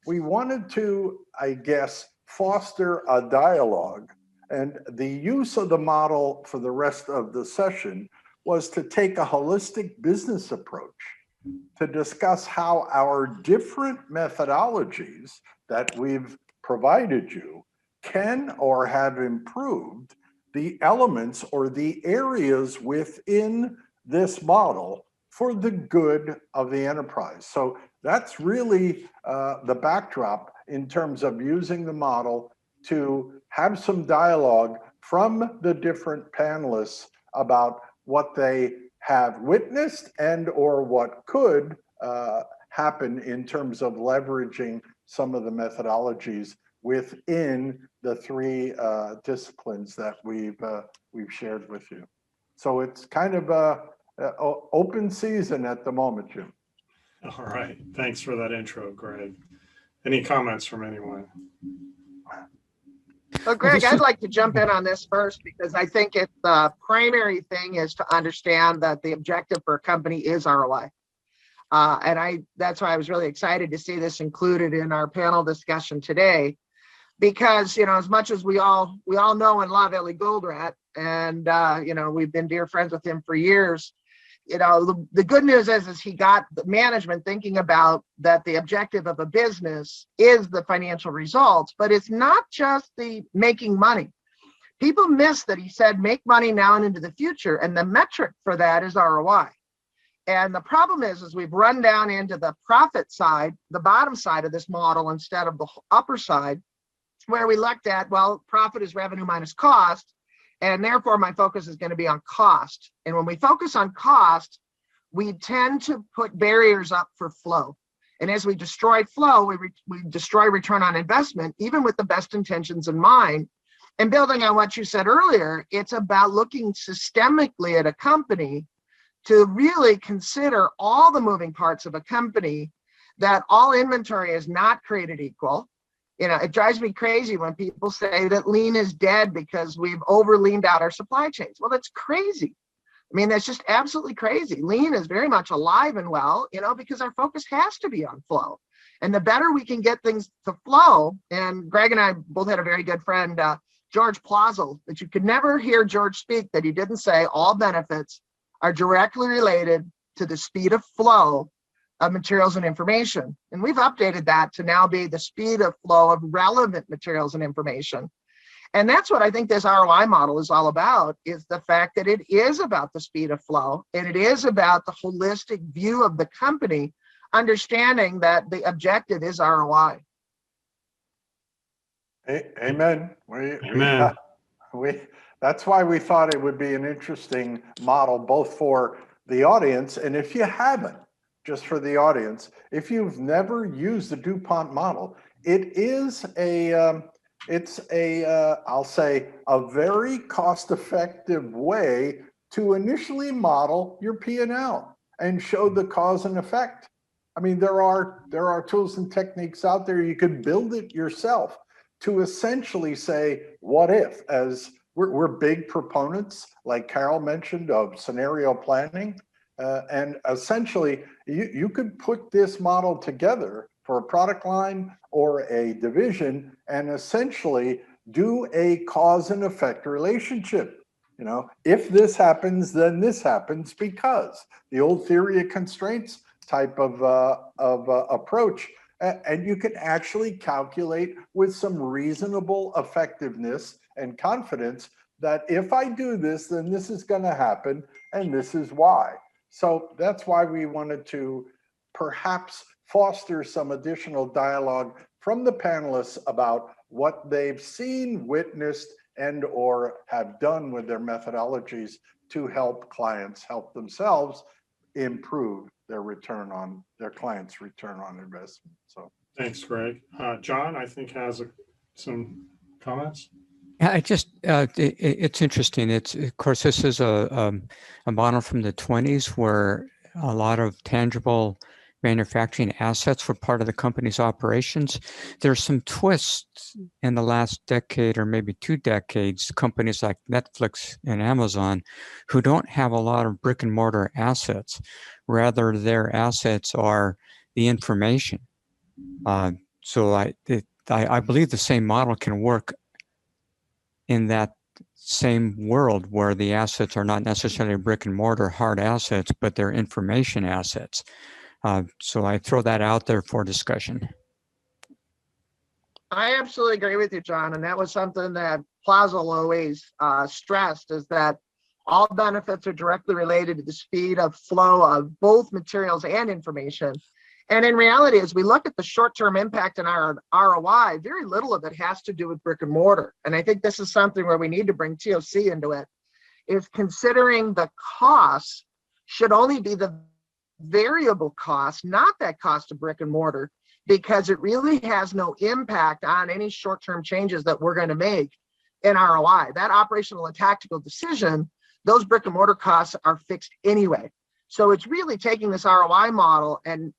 we wanted to, I guess, foster a dialogue, and the use of the model for the rest of the session was to take a holistic business approach to discuss how our different methodologies that we've provided you can or have improved the elements or the areas within this model for the good of the enterprise. So that's really the backdrop in terms of using the model to have some dialogue from the different panelists about what they have witnessed and or what could happen in terms of leveraging some of the methodologies within the three disciplines that we've shared with you. So it's kind of a open season at the moment, Jim. All right, thanks for that intro, Greg. Any comments from anyone? Well, Greg, I'd like to jump in on this first because I think the primary thing is to understand that the objective for a company is ROI. That's why I was really excited to see this included in our panel discussion today, because, as much as we all know and love Ellie Goldratt, and, we've been dear friends with him for years, the good news is he got the management thinking about that the objective of a business is the financial results, but it's not just the making money. People miss that he said make money now and into the future, and the metric for that is ROI. And the problem is we've run down into the profit side, the bottom side of this model instead of the upper side, where we looked at, well, profit is revenue minus cost. And therefore, my focus is going to be on cost. And when we focus on cost, we tend to put barriers up for flow. And as we destroy flow, we destroy return on investment, even with the best intentions in mind. And building on what you said earlier, it's about looking systemically at a company to really consider all the moving parts of a company, that all inventory is not created equal. It drives me crazy when people say that lean is dead because we've over leaned out our supply chains. Well, that's crazy. I mean, that's just absolutely crazy. Lean is very much alive and well, because our focus has to be on flow. And the better we can get things to flow, and Greg and I both had a very good friend, George Plazel, that you could never hear George speak that he didn't say all benefits are directly related to the speed of flow of materials and information. And we've updated that to now be the speed of flow of relevant materials and information. And that's what I think this ROI model is all about, is the fact that it is about the speed of flow, and it is about the holistic view of the company, understanding that the objective is ROI. Amen. Amen. That's why we thought it would be an interesting model, both for the audience, and if you haven't, just for the audience, if you've never used the DuPont model, it is I'll say, a very cost-effective way to initially model your P&L and show the cause and effect. I mean, there are tools and techniques out there. You could build it yourself to essentially say, what if, as we're big proponents, like Carol mentioned, of scenario planning. And essentially, you could put this model together for a product line or a division and essentially do a cause and effect relationship. If this happens, then this happens, because the old theory of constraints type of approach. And you can actually calculate with some reasonable effectiveness and confidence that if I do this, then this is going to happen, and this is why. So that's why we wanted to perhaps foster some additional dialogue from the panelists about what they've seen, witnessed, and or have done with their methodologies to help clients help themselves improve their clients' return on investment. So Thanks, Greg. John, I think, has some comments. Yeah, it's interesting. Of course, this is a model from the 20s where a lot of tangible manufacturing assets were part of the company's operations. There's some twists in the last decade or maybe 2 decades, companies like Netflix and Amazon, who don't have a lot of brick and mortar assets. Rather, their assets are the information. So I believe the same model can work in that same world where the assets are not necessarily brick and mortar hard assets, but they're information assets. So I throw that out there for discussion. I absolutely agree with you, John. And that was something that Plazel always stressed, is that all benefits are directly related to the speed of flow of both materials and information. And in reality, as we look at the short-term impact in our ROI, very little of it has to do with brick and mortar. And I think this is something where we need to bring TOC into it, is considering the costs should only be the variable cost, not that cost of brick and mortar, because it really has no impact on any short-term changes that we're going to make in ROI. That operational and tactical decision, those brick and mortar costs are fixed anyway. So it's really taking this ROI model and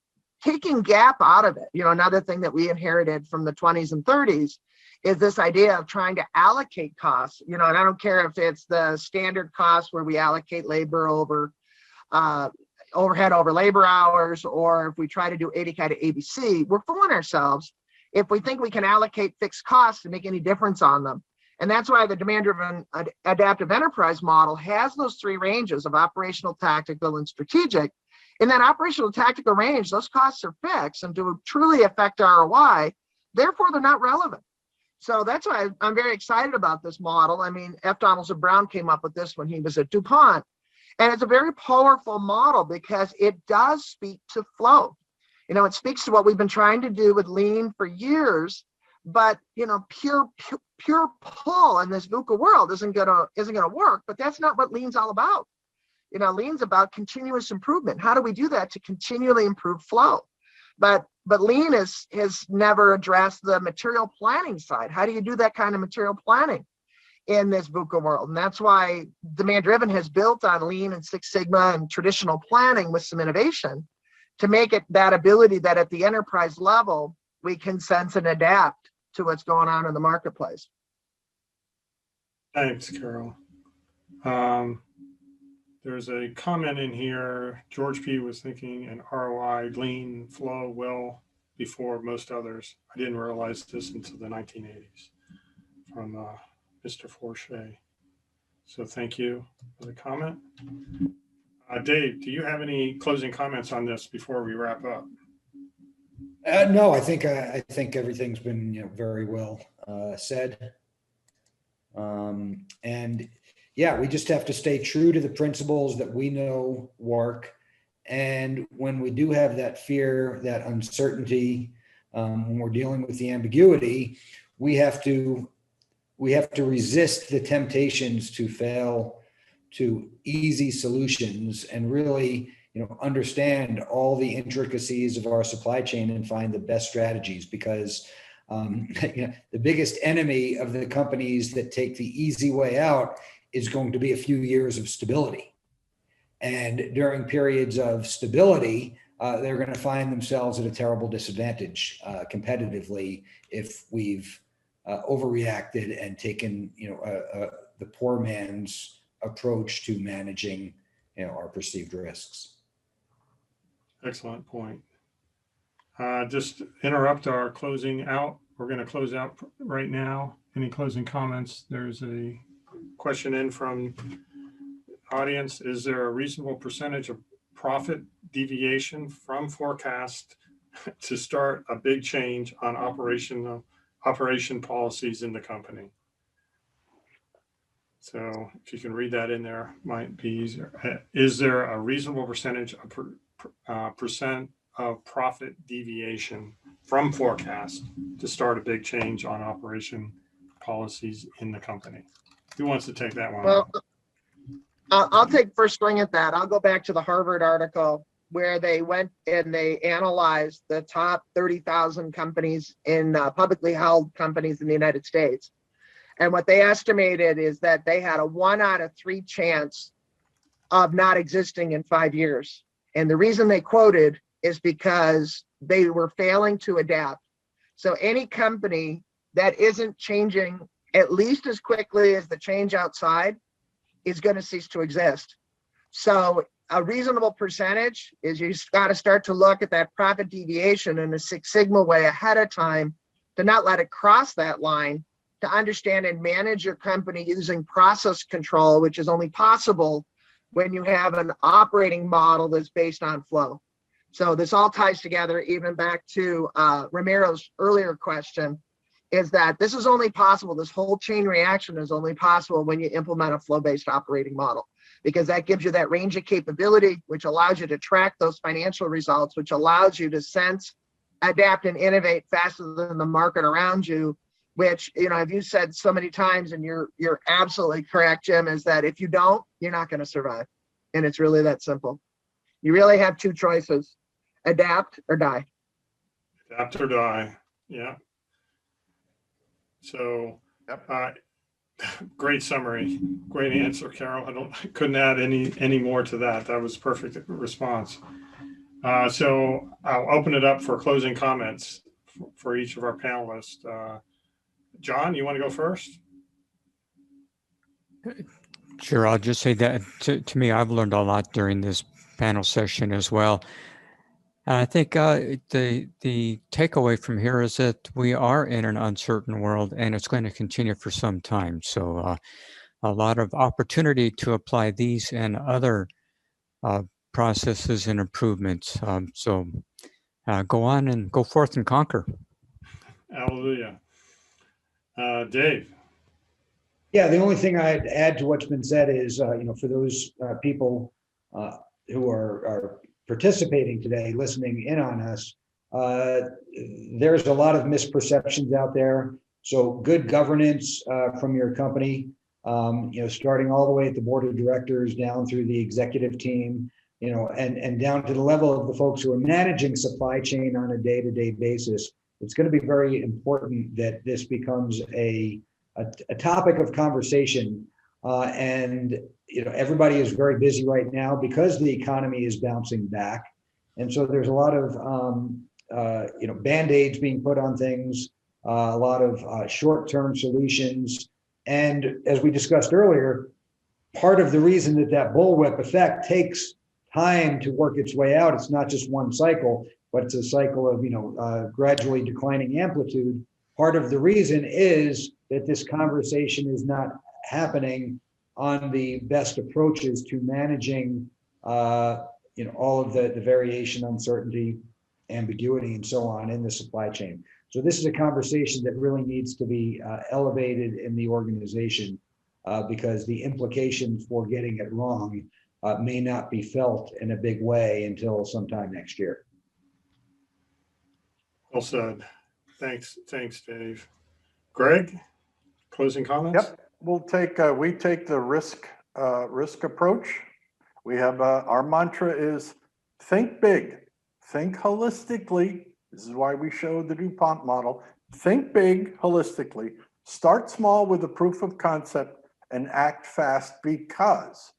taking gap out of it, another thing that we inherited from the 20s and 30s is this idea of trying to allocate costs, and I don't care if it's the standard cost where we allocate labor over overhead over labor hours, or if we try to do ADK to ABC, we're fooling ourselves if we think we can allocate fixed costs to make any difference on them. And that's why the demand-driven adaptive enterprise model has those three ranges of operational, tactical, and strategic. In that operational tactical range, those costs are fixed, and to truly affect ROI, therefore they're not relevant. So that's why I'm very excited about this model. I mean, F. Donaldson Brown came up with this when he was at DuPont. And it's a very powerful model because it does speak to flow. It speaks to what we've been trying to do with lean for years, but pure pull in this VUCA world isn't gonna work. But that's not what lean's all about. Lean's about continuous improvement. How do we do that to continually improve flow? But lean has never addressed the material planning side. How do you do that kind of material planning in this VUCA world? And that's why Demand Driven has built on Lean and Six Sigma and traditional planning with some innovation to make it that ability that at the enterprise level, we can sense and adapt to what's going on in the marketplace. Thanks, Carol. There's a comment in here. George P. was thinking an ROI lean flow well before most others. I didn't realize this until the 1980s from Mr. Forche. So thank you for the comment. Dave, do you have any closing comments on this before we wrap up? No, I think everything's been very well said. And yeah, we just have to stay true to the principles that we know work. And when we do have that fear, that uncertainty, when we're dealing with the ambiguity, we have to resist the temptations to fail to easy solutions and really, understand all the intricacies of our supply chain and find the best strategies, because the biggest enemy of the companies that take the easy way out is going to be a few years of stability. And during periods of stability, they're going to find themselves at a terrible disadvantage competitively if we've overreacted and taken, the poor man's approach to managing, our perceived risks. Excellent point. Just interrupt our closing out. We're going to close out right now. Any closing comments? There's a question in from audience. Is there a reasonable percentage of profit deviation from forecast to start a big change on operation policies in the company? So if you can read that in there, might be easier. Is there a reasonable percentage of percent of profit deviation from forecast to start a big change on operation policies in the company? Who wants to take that one? Well, I'll take first swing at that. I'll go back to the Harvard article where they went and they analyzed the top 30,000 companies in publicly held companies in the United States. And what they estimated is that they had a 1 out of 3 chance of not existing in 5 years. And the reason they quoted is because they were failing to adapt. So any company that isn't changing at least as quickly as the change outside is going to cease to exist. So a reasonable percentage is you got to start to look at that profit deviation in a Six Sigma way ahead of time to not let it cross that line, to understand and manage your company using process control, which is only possible when you have an operating model that's based on flow. So this all ties together, even back to Ramiro's earlier question, is that this is only possible, this whole chain reaction is only possible when you implement a flow-based operating model, because that gives you that range of capability, which allows you to track those financial results, which allows you to sense, adapt, and innovate faster than the market around you, which, as you said so many times, and you're absolutely correct, Jim, is that if you don't, you're not going to survive. And it's really that simple. You really have 2 choices, adapt or die. Adapt or die. Yeah. So, great summary, great answer, Carol. I couldn't add any more to that. That was perfect response. So I'll open it up for closing comments for each of our panelists. John, you want to go first? Sure, I'll just say that to me, I've learned a lot during this panel session as well. I think the takeaway from here is that we are in an uncertain world, and it's going to continue for some time. So a lot of opportunity to apply these and other processes and improvements. So go on and go forth and conquer. Hallelujah. Dave. Yeah, the only thing I'd add to what's been said is, for those people who are participating today, listening in on us, there's a lot of misperceptions out there. So good governance from your company, starting all the way at the board of directors down through the executive team, and down to the level of the folks who are managing supply chain on a day-to-day basis. It's going to be very important that this becomes a topic of conversation, and everybody is very busy right now because the economy is bouncing back, and so there's a lot of band-aids being put on things, a lot of short-term solutions, and as we discussed earlier, part of the reason that bullwhip effect takes time to work its way out, it's not just one cycle, but it's a cycle of gradually declining amplitude. Part of the reason is that this conversation is not happening on the best approaches to managing, all of the variation, uncertainty, ambiguity, and so on in the supply chain. So this is a conversation that really needs to be elevated in the organization because the implications for getting it wrong may not be felt in a big way until sometime next year. Well said. Thanks, Dave. Greg, closing comments? Yep, we take the risk approach. We have our mantra is think big, think holistically. This is why we showed the DuPont model. Think big holistically, start small with a proof of concept and act fast, because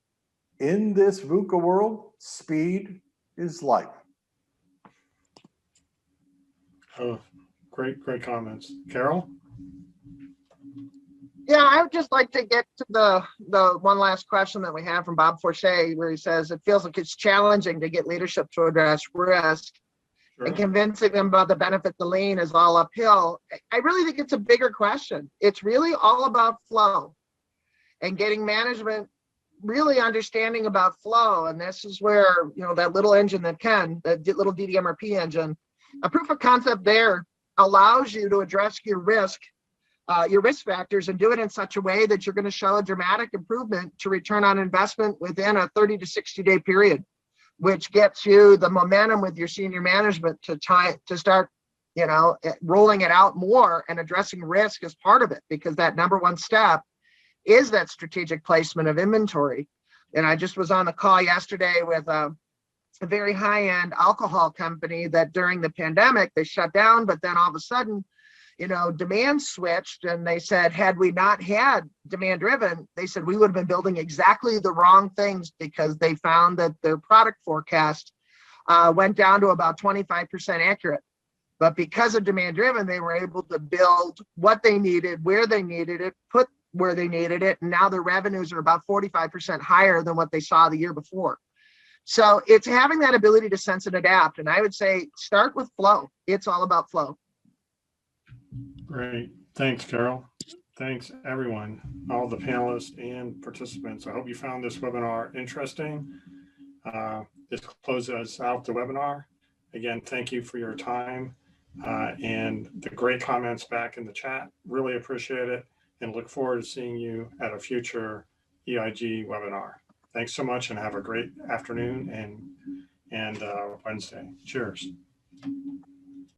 in this VUCA world, speed is life. Oh, great comments. Carol? Yeah, I would just like to get to the one last question that we have from Bob Forche, where he says it feels like it's challenging to get leadership to address risk. Sure. And convincing them about the benefit the lean is all uphill. I really think it's a bigger question. It's really all about flow and getting management really understanding about flow. And this is where, that little engine that little DDMRP engine, a proof of concept there allows you to address your risk factors and do it in such a way that you're going to show a dramatic improvement to return on investment within a 30 to 60-day period, which gets you the momentum with your senior management to start, rolling it out more and addressing risk as part of it, because that number one step is that strategic placement of inventory. And I just was on the call yesterday with a very high-end alcohol company that during the pandemic, they shut down, but then all of a sudden, demand switched, and they said, had we not had demand driven, they said we would have been building exactly the wrong things, because they found that their product forecast went down to about 25% accurate. But because of demand driven, they were able to build what they needed, where they needed it, put where they needed it, and now their revenues are about 45% higher than what they saw the year before. So it's having that ability to sense and adapt. And I would say start with flow. It's all about flow. Great. Thanks, Carol. Thanks, everyone, all the panelists and participants. I hope you found this webinar interesting. This closes out the webinar. Again, thank you for your time and the great comments back in the chat. Really appreciate it, and look forward to seeing you at a future EIG webinar. Thanks so much, and have a great afternoon and Wednesday. Cheers.